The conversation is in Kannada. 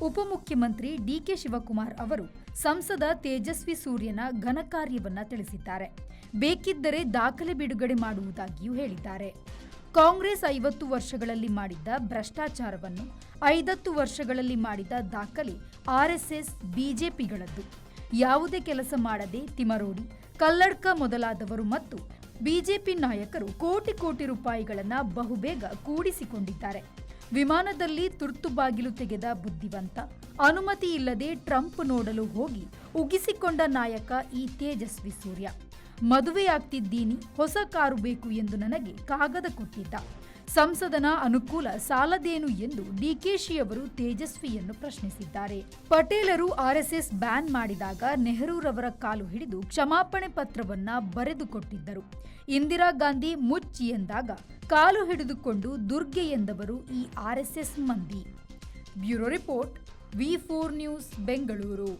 ಉಪಮುಖ್ಯಮಂತ್ರಿ ಡಿಕೆ ಶಿವಕುಮಾರ್ ಅವರು ಸಂಸದ ತೇಜಸ್ವಿ ಸೂರ್ಯನ ಘನ ಕಾರ್ಯವನ್ನ ತಿಳಿಸಿದ್ದಾರೆ. ಬೇಕಿದ್ದರೆ ದಾಖಲೆ ಬಿಡುಗಡೆ ಮಾಡುವುದಾಗಿಯೂ ಹೇಳಿದ್ದಾರೆ. ಕಾಂಗ್ರೆಸ್ 50 ವರ್ಷಗಳಲ್ಲಿ ಮಾಡಿದ್ದ ಭ್ರಷ್ಟಾಚಾರವನ್ನು 50 ವರ್ಷಗಳಲ್ಲಿ ಮಾಡಿದ ದಾಖಲೆ ಆರ್ಎಸ್ಎಸ್ ಬಿಜೆಪಿಗಳದ್ದು. ಯಾವುದೇ ಕೆಲಸ ಮಾಡದೆ ತಿಮರೋಡಿ, ಕಲ್ಲಡ್ಕ ಮೊದಲಾದವರು ಮತ್ತು ಬಿಜೆಪಿ ನಾಯಕರು ಕೋಟಿ ರೂಪಾಯಿಗಳನ್ನ ಬಹುಬೇಗ ಕೂಡಿಸಿಕೊಂಡಿದ್ದಾರೆ. ವಿಮಾನದಲ್ಲಿ ತುರ್ತು ಬಾಗಿಲು ತೆಗೆದ ಬುದ್ಧಿವಂತ, ಅನುಮತಿ ಇಲ್ಲದೆ ಟ್ರಂಪ್ ನೋಡಲು ಹೋಗಿ ಉಗಿಸಿಕೊಂಡ ನಾಯಕ ಈ ತೇಜಸ್ವಿ ಸೂರ್ಯ. ಮದುವೆಯಾಗ್ತಿದ್ದೀನಿ, ಹೊಸ ಕಾರು ಬೇಕು ಎಂದು ನನಗೆ ಕಾಗದ ಕೊಟ್ಟಿದ್ದ. ಸಂಸದನ ಅನುಕೂಲ ಸಾಲದೇನು ಎಂದು ಡಿಕೆಶಿಯವರು ತೇಜಸ್ವಿಯನ್ನು ಪ್ರಶ್ನಿಸಿದ್ದಾರೆ. ಪಟೇಲರು ಆರ್ಎಸ್ಎಸ್ ಬ್ಯಾನ್ ಮಾಡಿದಾಗ ನೆಹರೂರವರ ಕಾಲು ಹಿಡಿದು ಕ್ಷಮಾಪಣೆ ಪತ್ರವನ್ನ ಬರೆದುಕೊಟ್ಟಿದ್ದರು. ಇಂದಿರಾ ಗಾಂಧಿ ಮುಚ್ಚಿ ಎಂದಾಗ ಕಾಲು ಹಿಡಿದುಕೊಂಡು ದುರ್ಗೆ ಎಂದವರು ಈ ಆರ್ಎಸ್ಎಸ್ ಮಂದಿ. ಬ್ಯೂರೋ ರಿಪೋರ್ಟ್, ವಿ4 ನ್ಯೂಸ್, ಬೆಂಗಳೂರು.